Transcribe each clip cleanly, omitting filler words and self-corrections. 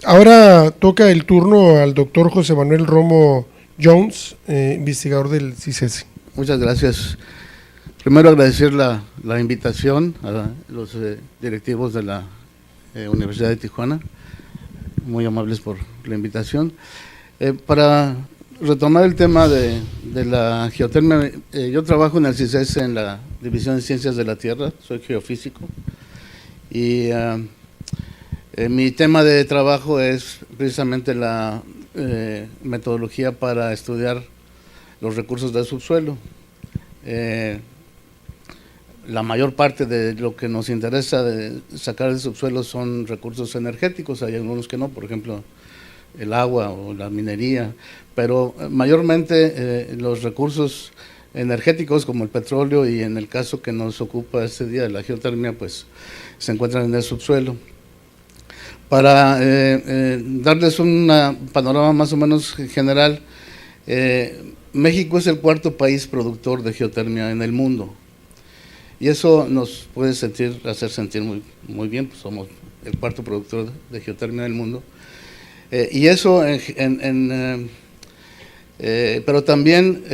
Ahora toca el turno al doctor José Manuel Romo Jones, investigador del CICESI. Muchas gracias. Primero agradecer la invitación a los directivos de la Universidad de Tijuana, muy amables por la invitación. Para retomar el tema de la geotermia, yo trabajo en el CICESI en la División de Ciencias de la Tierra, soy geofísico y mi tema de trabajo es precisamente la metodología para estudiar los recursos del subsuelo. La mayor parte de lo que nos interesa de sacar del subsuelo son recursos energéticos, hay algunos que no, por ejemplo el agua o la minería, pero mayormente los recursos energéticos como el petróleo y en el caso que nos ocupa este día, la geotermia, pues se encuentran en el subsuelo. Para darles un panorama más o menos general, México es el cuarto país productor de geotermia en el mundo. Y eso nos puede hacer sentir muy bien, pues somos el cuarto productor de geotermia del mundo. Y eso, pero también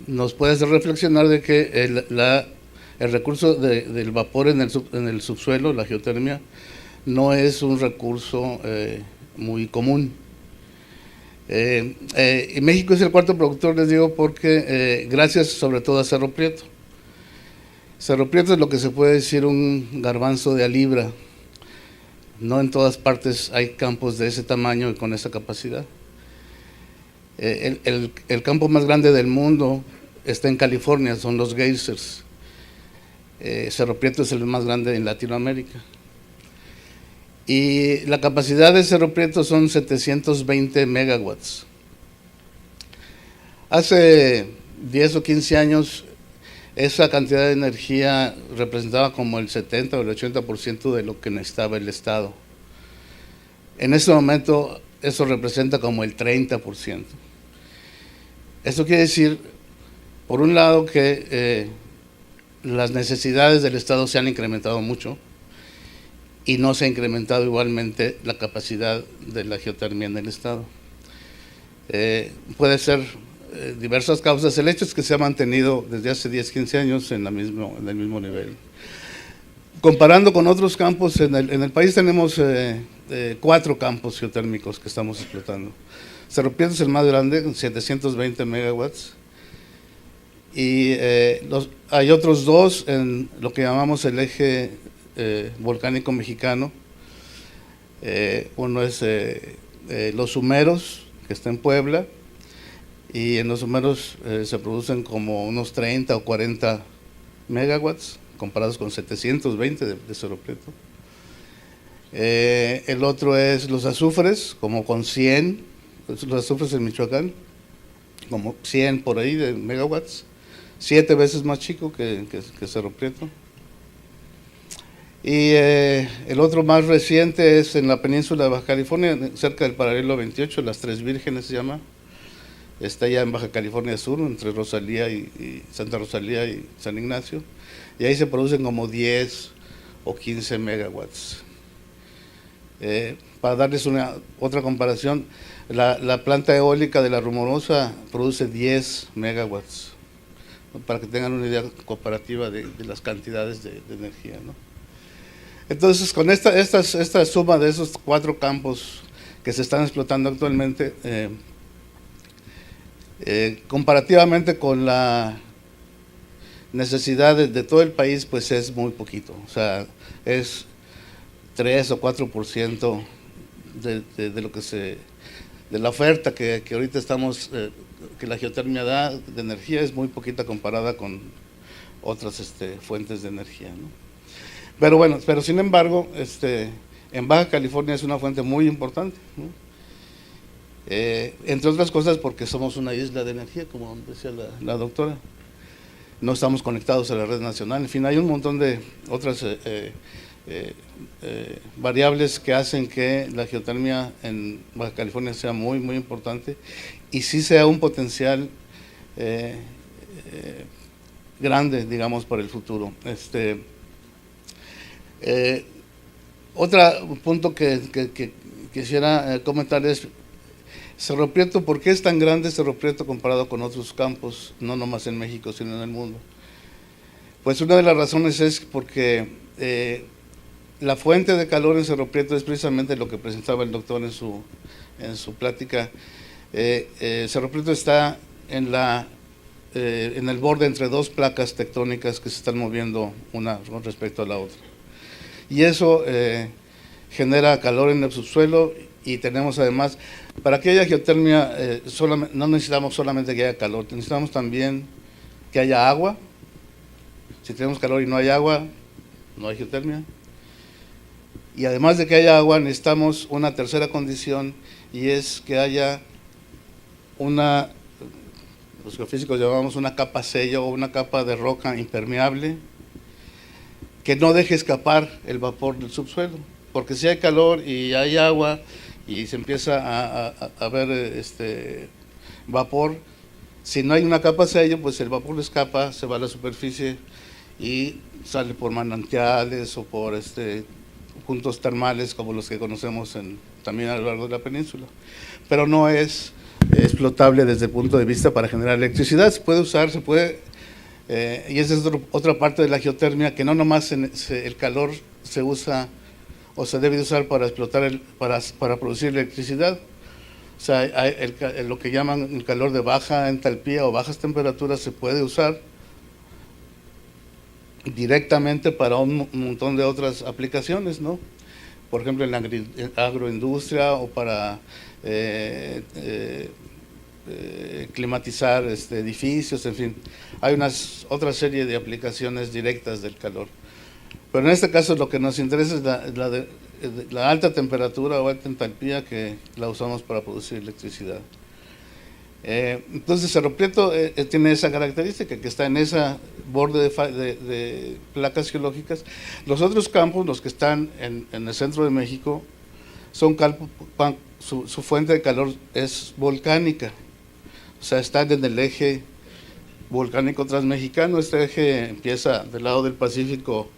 nos puede hacer reflexionar de que el recurso del vapor en el subsuelo, la geotermia, no es un recurso muy común. México es el cuarto productor, les digo, porque gracias sobre todo a Cerro Prieto. Cerro Prieto es lo que se puede decir un garbanzo de a libra. No en todas partes hay campos de ese tamaño y con esa capacidad. El campo más grande del mundo está en California, son los geysers. Cerro Prieto es el más grande en Latinoamérica. Y la capacidad de Cerro Prieto son 720 megawatts. Hace 10 o 15 años esa cantidad de energía representaba como el 70 o el 80% de lo que necesitaba el Estado. En este momento eso representa como el 30%. Esto quiere decir, por un lado, que las necesidades del Estado se han incrementado mucho y no se ha incrementado igualmente la capacidad de la geotermia en el Estado. Puede ser diversas causas. El hecho es que se ha mantenido desde hace 10, 15 años en el mismo nivel. Comparando con otros campos, en el país tenemos 4 campos geotérmicos que estamos explotando. Cerro Prieto es el más grande, con 720 megawatts. Y hay otros 2 en lo que llamamos el eje volcánico mexicano. Uno es Los Humeros, que está en Puebla, y en Los Humeros se producen como unos 30 o 40 megawatts, comparados con 720 de Cerro Prieto. El otro es Los Azufres, como con 100, Los Azufres en Michoacán, como 100 por ahí de megawatts, 7 veces más chico que Cerro Prieto. Y el otro más reciente es en la península de Baja California, cerca del paralelo 28, Las Tres Vírgenes se llama. Está ya en Baja California Sur, entre Rosalía y Santa Rosalía y San Ignacio. Y ahí se producen como 10 o 15 megawatts. Para darles otra comparación, la planta eólica de La Rumorosa produce 10 megawatts, para que tengan una idea comparativa de las cantidades de energía, ¿no? Entonces, con esta suma de esos 4 campos que se están explotando actualmente, comparativamente con la necesidad de todo el país, pues es muy poquito. O sea, es 3 o 4% de lo que de la oferta que ahorita estamos, que la geotermia da de energía, es muy poquita comparada con otras fuentes de energía, ¿no? Pero bueno, sin embargo, en Baja California es una fuente muy importante, ¿no? Entre otras cosas porque somos una isla de energía, como decía la doctora. No estamos conectados a la red nacional. En fin, hay un montón de otras variables que hacen que la geotermia en Baja California sea muy, muy importante y sí sea un potencial grande, digamos, para el futuro. Otro punto que quisiera comentar es Cerro Prieto. ¿Por qué es tan grande Cerro Prieto comparado con otros campos, no nomás en México, sino en el mundo? Pues una de las razones es porque la fuente de calor en Cerro Prieto es precisamente lo que presentaba el doctor en su plática. Cerro Prieto está en el borde entre dos placas tectónicas que se están moviendo una con respecto a la otra. Y eso genera calor en el subsuelo, y tenemos además, para que haya geotermia, no necesitamos solamente que haya calor, necesitamos también que haya agua. Si tenemos calor y no hay agua, no hay geotermia. Y además de que haya agua, necesitamos una tercera condición, y es que haya los geofísicos llamamos una capa sello o una capa de roca impermeable que no deje escapar el vapor del subsuelo. Porque si hay calor y hay agua y se empieza a ver vapor, si no hay una capa sello, pues el vapor escapa, se va a la superficie y sale por manantiales o por puntos termales como los que conocemos también a lo largo de la península. Pero no es explotable desde el punto de vista para generar electricidad. Se puede usar, y esa es otra parte de la geotermia, que no nomás el calor se usa o se debe de usar para explotar para producir electricidad. O sea, lo que llaman el calor de baja entalpía o bajas temperaturas se puede usar directamente para un montón de otras aplicaciones, ¿no? Por ejemplo, en la agroindustria, o para climatizar edificios, en fin. Hay otra serie de aplicaciones directas del calor. Pero en este caso lo que nos interesa es la alta temperatura o alta entalpía, que la usamos para producir electricidad. Entonces Cerro Prieto tiene esa característica, que está en ese borde de placas geológicas. Los otros campos, los que están en el centro de México, su fuente de calor es volcánica. O sea, están en el eje volcánico transmexicano. Este eje empieza del lado del Pacífico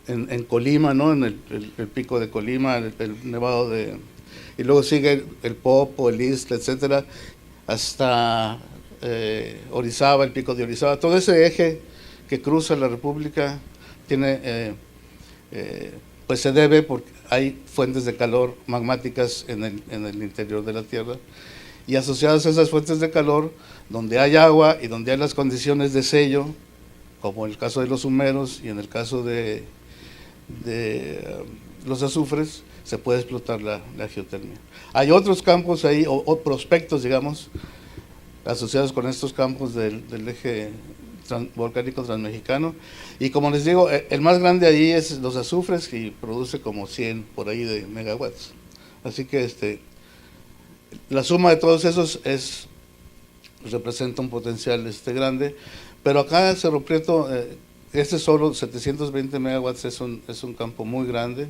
en Colima, ¿no? En el pico de Colima, el nevado y luego sigue el Popo, el Ixtla, etcétera, hasta Orizaba, el pico de Orizaba. Todo ese eje que cruza la República pues se debe porque hay fuentes de calor magmáticas en el interior de la Tierra, y asociadas a esas fuentes de calor, donde hay agua y donde hay las condiciones de sello, como en el caso de los humeros y en el caso de los azufres, se puede explotar la geotermia. Hay otros campos ahí, o prospectos, digamos, asociados con estos campos del eje volcánico transmexicano, y como les digo, el más grande ahí es los azufres, y produce como 100 por ahí de megawatts. Así que la suma de todos esos representa un potencial grande, pero acá en Cerro Prieto, solo 720 megawatts es un campo muy grande,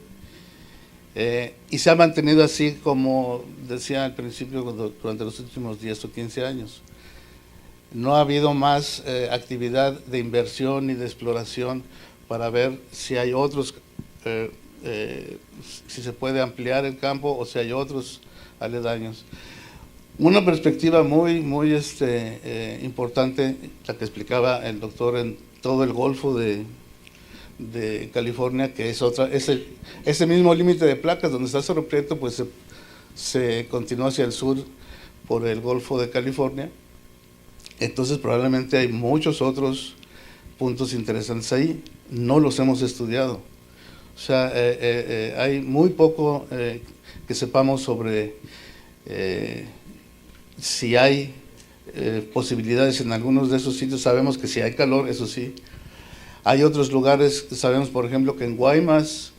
y se ha mantenido así, como decía al principio, durante los últimos 10 o 15 años. No ha habido más actividad de inversión y de exploración para ver si hay otros, si se puede ampliar el campo o si hay otros aledaños. Una perspectiva muy importante, la que explicaba el doctor, en todo el Golfo de California, que es ese mismo límite de placas donde está Cerro Prieto, pues se continúa hacia el sur por el Golfo de California. Entonces probablemente hay muchos otros puntos interesantes ahí, no los hemos estudiado. O sea, hay muy poco que sepamos sobre si hay posibilidades en algunos de esos sitios. Sabemos que si hay calor, eso sí. Hay otros lugares, sabemos por ejemplo que en Guaymas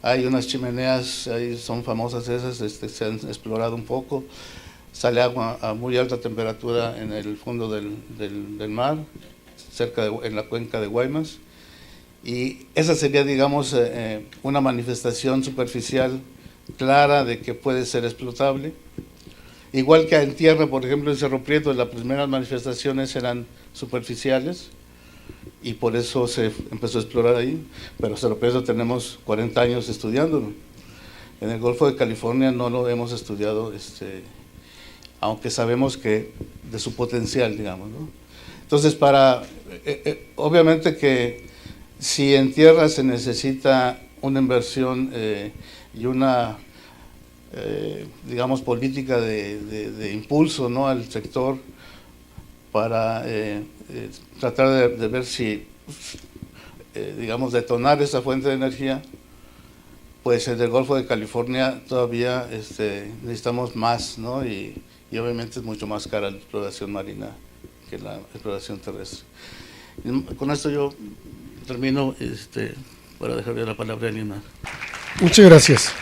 hay unas chimeneas, ahí son famosas esas, se han explorado un poco. Sale agua a muy alta temperatura en el fondo del mar, en la cuenca de Guaymas, y esa sería, digamos, una manifestación superficial clara de que puede ser explotable. Igual que en tierra, por ejemplo, en Cerro Prieto, las primeras manifestaciones eran superficiales, y por eso se empezó a explorar ahí, pero hasta lo peor tenemos 40 años estudiándolo. En el Golfo de California no lo hemos estudiado, aunque sabemos que de su potencial, digamos, ¿no? Entonces, obviamente que si en tierra se necesita una inversión y una, digamos, política de impulso, ¿no?, al sector para tratar de ver si, digamos, detonar esa fuente de energía, pues en el Golfo de California todavía necesitamos más, ¿no? Y obviamente es mucho más cara la exploración marina que la exploración terrestre. Y con esto yo termino para dejarle la palabra a Leonardo. Muchas gracias.